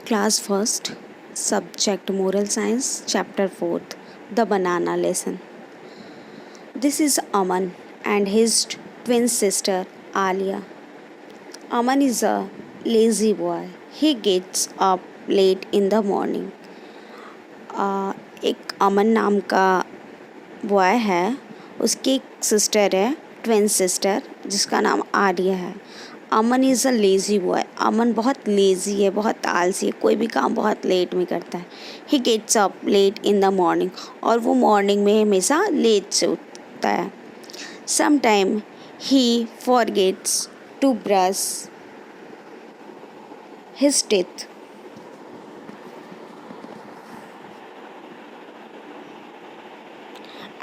Class first, subject Moral Science, chapter 4th, The Banana Lesson. This is Aman and his twin sister Alia. Aman is a lazy boy. He gets up late in the morning. एक अमन नाम का boy है, उसकी एक sister है, twin sister, जिसका नाम आर्या है. Aman is a lazy boy. अमन बहुत लेज़ी है, बहुत आलसी है, कोई भी काम बहुत लेट में करता है. He gets up late in the morning, और वो मॉर्निंग में हमेशा लेट से उठता है. Some time he forgets to brush his teeth.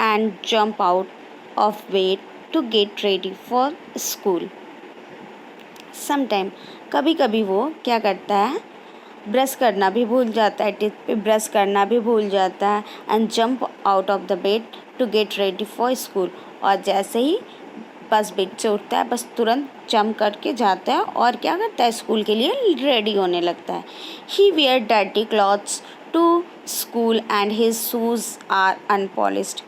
And jump out of bed to get ready for school. Sometime कभी कभी वो क्या करता है, ब्रश करना भी भूल जाता है, टीथ पे ब्रश करना भी भूल जाता है. And jump out of the bed to get ready for school. और जैसे ही बस बेड से उठता है, बस तुरंत जंप करके जाता है और क्या करता है, स्कूल के लिए रेडी होने लगता है. He wear dirty clothes to school and his shoes are unpolished.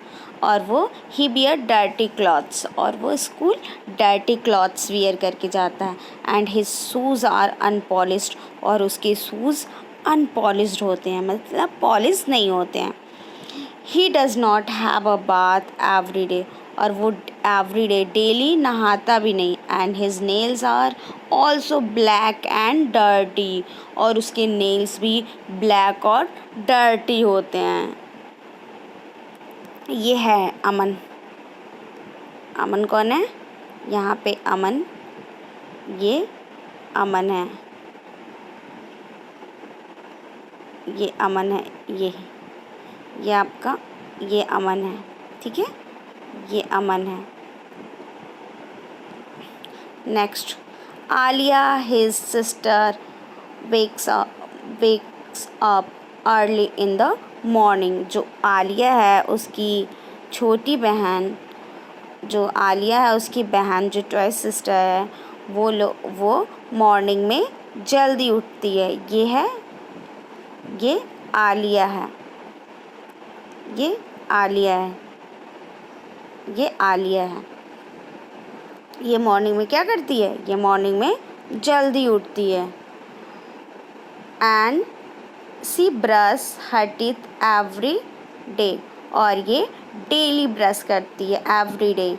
और वो ही वियर डर्टी क्लॉथ्स, और वो स्कूल डर्टी क्लॉथ्स वियर करके जाता है. And his shoes are unpolished, और उसके शूज़ अनपॉलिश्ड होते हैं, मतलब पॉलिश नहीं होते हैं. He does not have a bath every day, और वो एवरी डे डेली नहाता भी नहीं. And his nails are also black and dirty, और उसके नेल्स भी ब्लैक और डर्टी होते हैं. ये है अमन. अमन कौन है? यहाँ पे अमन, ये अमन है, ये अमन है, ये आपका, ये अमन है, ठीक है, ये अमन है. Next, Alia his sister wakes up early in the morning. जो आलिया है उसकी छोटी बहन, जो आलिया है उसकी बहन, जो ट्वाइस सिस्टर है, वो मॉर्निंग में जल्दी उठती है. ये आलिया है, ये आलिया है, ये आलिया है. ये मॉर्निंग में क्या करती है? ये मॉर्निंग में जल्दी उठती है. And she brush her teeth every day, और ये डेली ब्रश करती है, every day.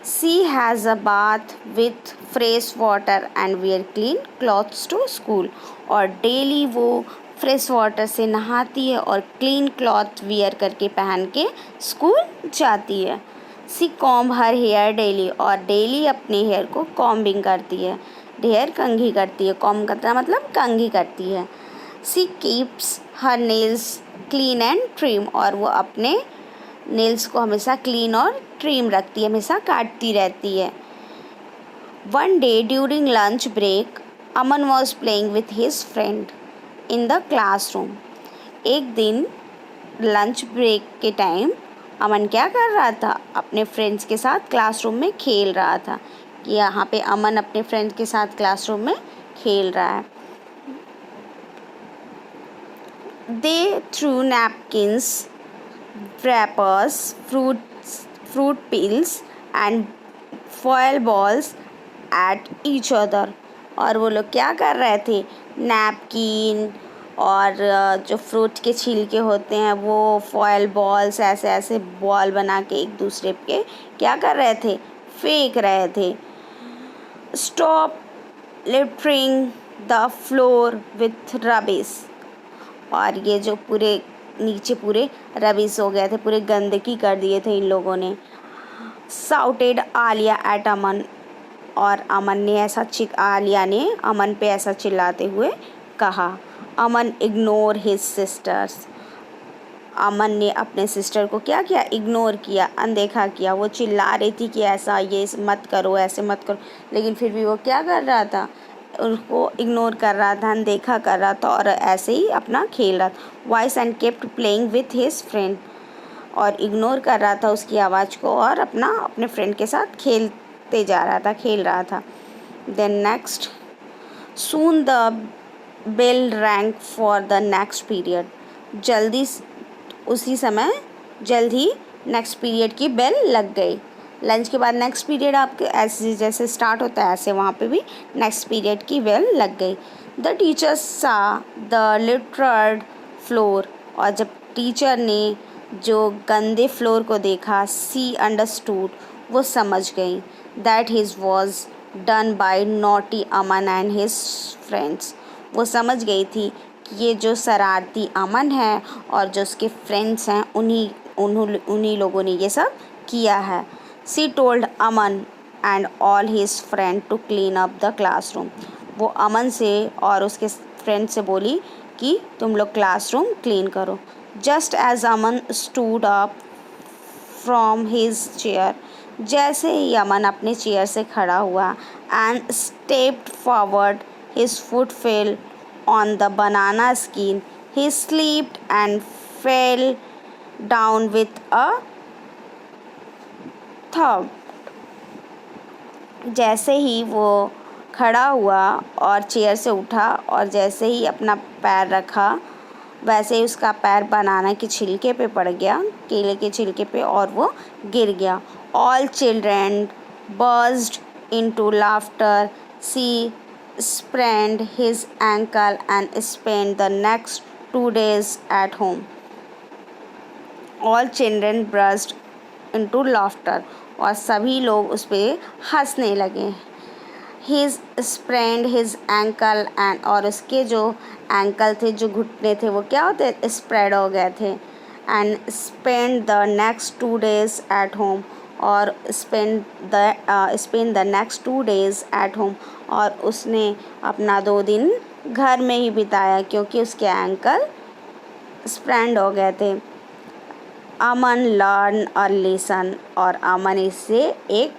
She has a bath with fresh water and wear clean clothes to school, और डेली वो फ्रेश वाटर से नहाती है और क्लीन क्लॉथ वियर करके पहन के स्कूल जाती है. सी कॉम्ब हर हेयर डेली, और डेली अपने हेयर को कॉम्बिंग करती है, हेयर कंघी करती है. कॉम्ब करना मतलब कंघी करती है. She keeps her nails clean and trim, और वो अपने नेल्स को हमेशा क्लीन और ट्रिम रखती है, हमेशा काटती रहती है. One day during lunch break Aman was playing with his friend in the classroom. एक दिन लंच ब्रेक के टाइम अमन क्या कर रहा था? अपने फ्रेंड्स के साथ क्लासरूम में खेल रहा था. यहाँ पे अमन अपने फ्रेंड के साथ क्लासरूम में खेल रहा है. They threw napkins, wrappers, fruit peels and foil balls at each other. और वो लोग क्या कर रहे थे? नैपकिन और जो फ्रूट के छिलके होते हैं, वो फॉयल बॉल्स, ऐसे ऐसे बॉल बना के एक दूसरे पे क्या कर रहे थे? फेंक रहे थे. Stop littering the floor with rubbish. और ये जो पूरे नीचे पूरे रबिश हो गए थे, पूरे गंदगी कर दिए थे इन लोगों ने. साउटेड आलिया एट अमन, और अमन ने ऐसा आलिया ने अमन पे ऐसा चिल्लाते हुए कहा. अमन इग्नोर हिज सिस्टर्स. अमन ने अपने सिस्टर को क्या किया? इग्नोर किया, अनदेखा किया. वो चिल्ला रही थी कि ऐसा ये मत करो, ऐसे मत करो, लेकिन फिर भी वो क्या कर रहा था? उनको इग्नोर कर रहा था, अनदेखा कर रहा था, और ऐसे ही अपना खेल रहा था. Voice and kept playing with his friend, और इग्नोर कर रहा था उसकी आवाज़ को, और अपने फ्रेंड के साथ खेल रहा था. Then next, soon the bell rang for the next period. उसी समय जल्द ही नेक्स्ट पीरियड की बेल लग गई। लंच के बाद नेक्स्ट पीरियड आपके ऐसे जैसे स्टार्ट होता है ऐसे वहाँ पे भी नेक्स्ट पीरियड की बेल लग गई। द टीचर सा द लिटरड फ्लोर, और जब टीचर ने जो गंदे फ्लोर को देखा, सी अंडरस्टूड, वो समझ गई, that his was done by naughty Aman and his friends. वो समझ गई थी कि ये जो शरारती अमन है और जो उसके फ्रेंड्स हैं उन्हीं लोगों ने ये सब किया है। She told Aman and all his friend to clean up the classroom. वो अमन से और उसके फ्रेंड से बोली कि तुम लोग क्लासरूम क्लीन करो। Just as Aman stood up from his chair, जैसे ही अमन अपने चेयर से खड़ा हुआ, and stepped forward, his foot fell on the banana skin, he slipped and fell down with a thump. जैसे ही वो खड़ा हुआ और चेयर से उठा और जैसे ही अपना पैर रखा, वैसे ही उसका पैर बनाना के छिलके पे पड़ गया, केले के छिलके पे, और वो गिर गया। All children burst into laughter. She sprained his ankle and spent the next 2 days at home. All children burst into laughter, और सभी लोग उस पर हंसने लगे। His sprained his ankle and, और उसके जो एंकल थे, जो घुटने थे, वो क्या होते, स्प्रेड हो गए थे। And spent the next 2 days at home, और spend the next 2 days at home, और उसने अपना 2 दिन घर में ही बिताया क्योंकि उसके एंकल स्प्रेंड हो गए थे। अमन लर्न अ लेसन, और अमन इससे एक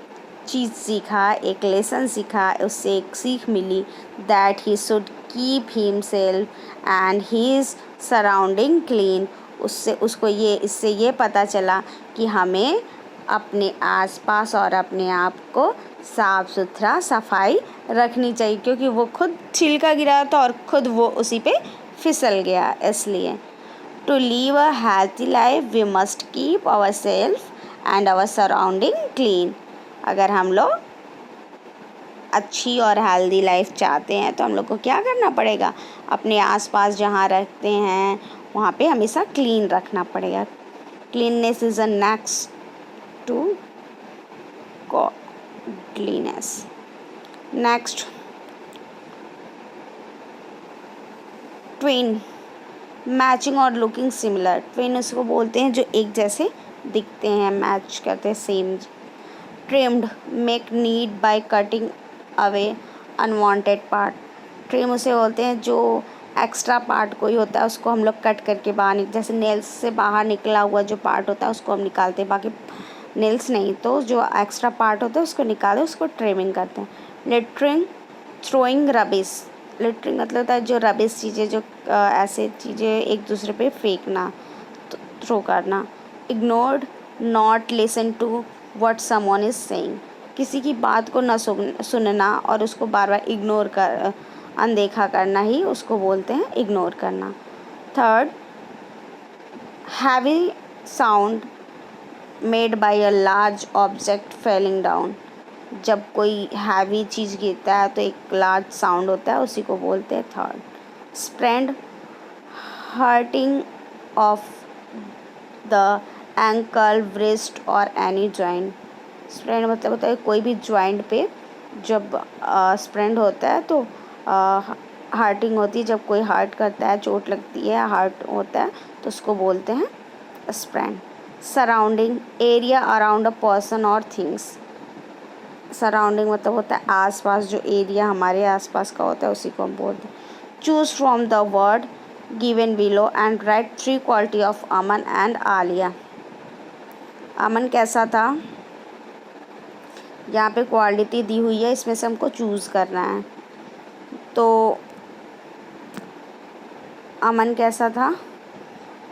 चीज़ सीखा, एक लेसन सीखा, उससे एक सीख मिली, that he should keep himself and his surrounding clean. इससे ये पता चला कि हमें अपने आसपास और अपने आप को साफ़ सुथरा सफाई रखनी चाहिए, क्योंकि वो खुद छिलका गिरा था और खुद वो उसी पे फिसल गया। इसलिए to live a healthy life we must keep our self and our surrounding clean. अगर हम लोग अच्छी और हेल्दी लाइफ चाहते हैं तो हम लोग को क्या करना पड़ेगा, अपने आसपास जहाँ रहते हैं वहाँ पे हमेशा क्लीन रखना पड़ेगा। Cleanness is a next to godliness. Next, twin, matching और लुकिंग सिमिलर। ट्विन उसको बोलते हैं जो एक जैसे दिखते हैं, मैच करते हैं, same. Trimmed, make neat by cutting away unwanted part. Trim उसे बोलते हैं जो एक्स्ट्रा पार्ट कोई होता है उसको हम लोग कट करके बाहर, जैसे नेल्स से बाहर निकला हुआ जो पार्ट होता है उसको हम निकालते हैं, बाकी नेल्स नहीं, तो जो एक्स्ट्रा पार्ट होता है उसको निकाले, उसको ट्रिमिंग करते हैं। Littering, throwing rubbish. लिटरिंग मतलब होता है जो रबिश चीज़ें, जो ऐसे चीज़ें एक दूसरे पे फेंकना, तो थ्रो करना। Ignored, not listen to what someone is saying. किसी की बात को न सुनना और उसको बार बार इग्नोर कर, अनदेखा करना ही उसको बोलते हैं इग्नोर करना। थर्ड, heavy sound made by a large object falling down. जब कोई हैवी चीज़ गिरता है तो एक लार्ज साउंड होता है, उसी को बोलते हैं third. Spread, hurting of the ankle, wrist और एनी जॉइंट। स्प्रेंड मतलब होता है कोई भी जॉइंट पे जब स्प्रेंड होता है तो हर्टिंग होती है, जब कोई हर्ट करता है, चोट लगती है, हर्ट होता है, तो उसको बोलते हैं spread. Surrounding, area around a person और थिंग्स। सराउंडिंग मतलब होता है आसपास, जो एरिया हमारे आसपास का होता है उसी को हम बोलते हैं। Choose from the word given below and write 3 quality of Aman and Aliya. Aman कैसा था, यहाँ पे क्वालिटी दी हुई है, इसमें से हमको चूज़ करना है। तो अमन कैसा था,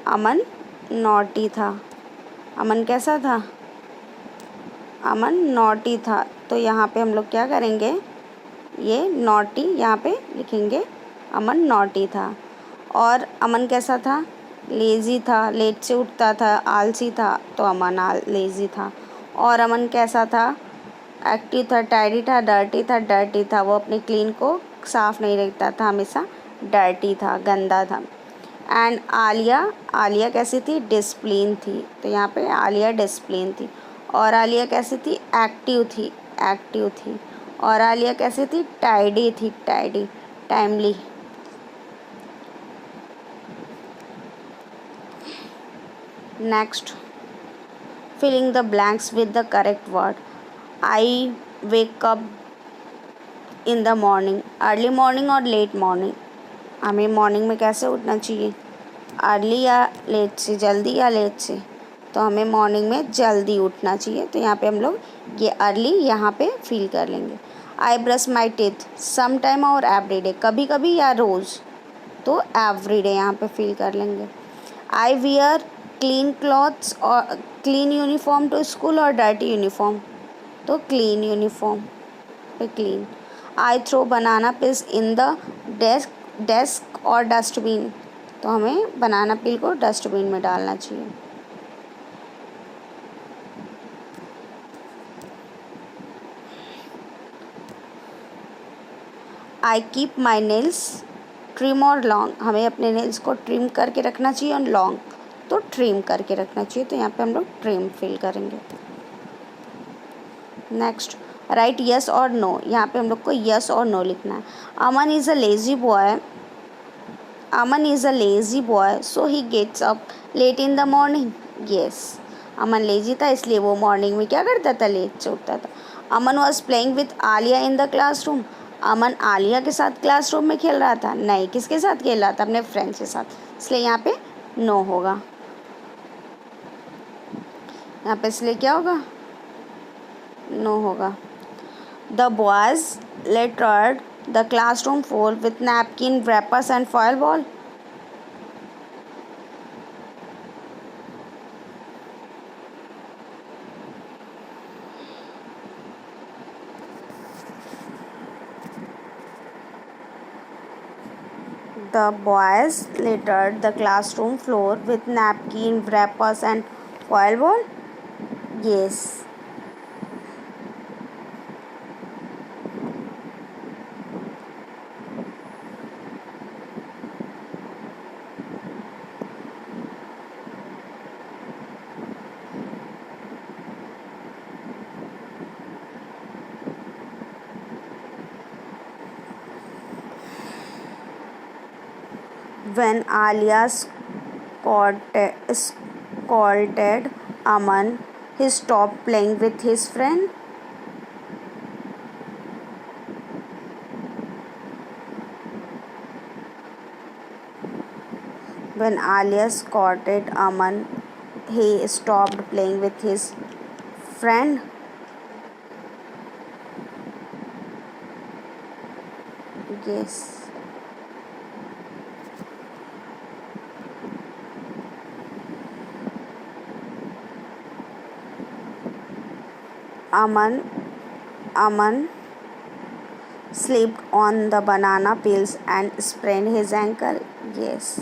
अमन नॉटी था। अमन कैसा था, अमन नॉटी था। तो यहाँ पे हम लोग क्या करेंगे, ये नॉटी यहाँ पे लिखेंगे अमन नॉटी था। और अमन कैसा था? लेज़ी था, लेट से उठता था, आलसी था, तो अमन लेज़ी था। और अमन कैसा था? एक्टिव था, टाइडी था, डर्टी था, डर्टी था, वो अपने क्लीन को साफ़ नहीं रखता था, हमेशा डर्टी था, गंदा था। एंड आलिया, आलिया कैसी थी? डिसिप्लिन थी, तो यहाँ पे आलिया डिसिप्लिन थी। और आलिया कैसी थी? एक्टिव थी, एक्टिव थी। और आलिया कैसी थी? टाइडी थी, tidy, timely. Next, filling the blanks with the correct word. I wake up in the morning, early morning और लेट मॉर्निंग। हमें मॉर्निंग में कैसे उठना चाहिए? अर्ली या लेट से, जल्दी या लेट से? तो हमें मॉर्निंग में जल्दी उठना चाहिए, तो यहाँ पे हम लोग ये अर्ली यहाँ पे फील कर लेंगे। I brush my teeth some time और एवरी डे, कभी कभी या रोज़, तो एवरी डे यहाँ पे फील कर लेंगे। आई वियर क्लीन क्लॉथ्स और क्लीन यूनिफॉर्म टू स्कूल और डर्टी यूनिफॉर्म, तो क्लीन यूनिफॉर्म पे clean. I throw banana peels in the desk और डस्टबिन, तो हमें बनाना पील को डस्टबिन में डालना चाहिए। I keep my nails trim और लॉन्ग, हमें अपने नेल्स को ट्रिम करके रखना चाहिए, और लॉन्ग तो ट्रिम करके रखना चाहिए, तो यहाँ पे हम लोग ट्रिम फील करेंगे। नेक्स्ट, राइट यस और नो, यहाँ पे हम लोग को यस और नो लिखना है। Aman is a lazy boy, Aman is a lazy boy so he gets up late in the morning. Yes, Aman lazy था, इसलिए वो मॉर्निंग में क्या करता था? लेट से उठता था। Aman was playing with Aliya in the classroom, Aman Aliya के साथ क्लासरूम में खेल रहा था। नहीं, किसके साथ खेल रहा था? अपने फ्रेंड्स के साथ, इसलिए यहाँ पे नो होगा। यहाँ पे इसलिए क्या होगा? नो होगा। The boys littered the classroom floor with napkin wrappers and foil ball. The boys littered the classroom floor with napkin wrappers and foil ball. Yes. When Alia scolded Aman, he stopped playing with his friend. When Alia scolded Aman, he stopped playing with his friend. Yes. Aman slipped on the banana peels and sprained his ankle. Yes.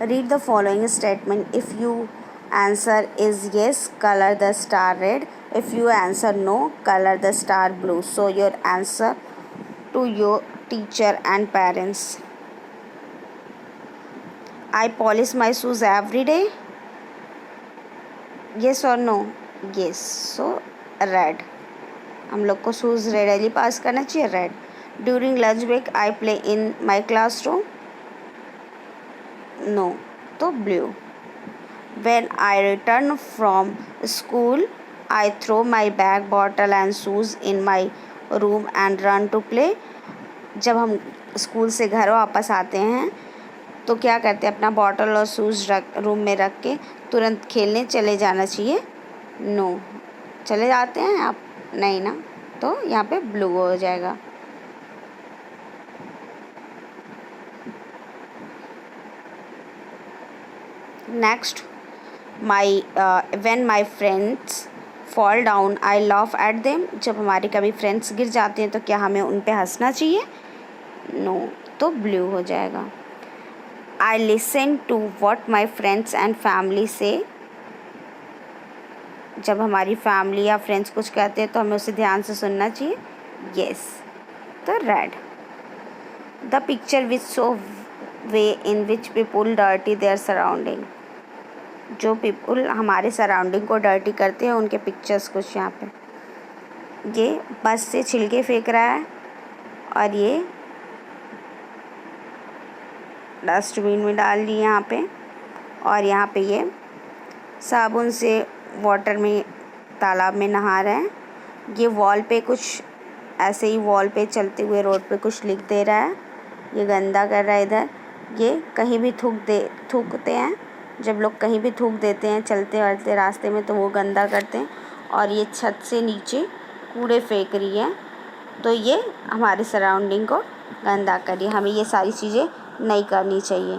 Read the following statement. If your answer is yes, color the star red. If you answer no, color the star blue. Show your answer to your teacher and parents. I polish my shoes every day. Yes or no? Yes. So red. हम लोग को shoes readily पास करना चाहिए, red. During lunch break I play in my classroom, no, तो blue. When I return from school I throw my bag bottle and shoes in my room and run to play. जब हम school से घर वापस आते हैं तो क्या करते हैं? अपना बॉटल और शूज़ रूम में रख के तुरंत खेलने चले जाना चाहिए। नो, चले जाते हैं आप? नहीं ना, तो यहाँ पे ब्लू हो जाएगा। Next, when my friends fall down, I laugh at them. जब हमारे कभी फ्रेंड्स गिर जाते हैं तो क्या हमें उन पे हंसना चाहिए? नो, तो ब्लू हो जाएगा. I listen to what my friends and family say. जब हमारी फैमिली या फ्रेंड्स कुछ कहते हैं तो हमें उसे ध्यान से सुनना चाहिए. Yes, तो red. The picture which show way in which people dirty their surrounding. जो पीपल हमारे सराउंडिंग को डर्टी करते हैं उनके पिक्चर्स कुछ यहाँ पे. ये बस से छिलके फेंक रहा है और ये डस्टबिन में डाल दी यहाँ पे. और यहाँ पे ये साबुन से वाटर में तालाब में नहा रहे हैं. ये वॉल पे कुछ ऐसे ही वॉल पे चलते हुए रोड पे कुछ लिख दे रहा है. ये गंदा कर रहा है इधर. ये कहीं भी थूकते हैं. जब लोग कहीं भी थूक देते हैं चलते वलते रास्ते में तो वो गंदा करते हैं. और ये छत से नीचे कूड़े फेंक रही है तो ये हमारे सराउंडिंग को गंदा कर रही है. हमें ये सारी चीज़ें नहीं करनी चाहिए.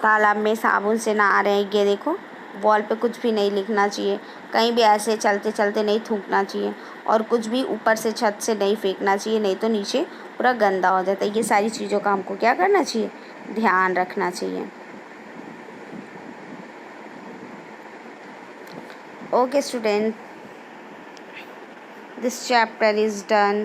तालाब में साबुन से नहा रहे हैं. ये देखो वॉल पे कुछ भी नहीं लिखना चाहिए. कहीं भी ऐसे चलते चलते नहीं थूकना चाहिए. और कुछ भी ऊपर से छत से नहीं फेंकना चाहिए, नहीं तो नीचे पूरा गंदा हो जाता है. ये सारी चीज़ों का हमको क्या करना चाहिए? ध्यान रखना चाहिए. Okay student, this chapter is done.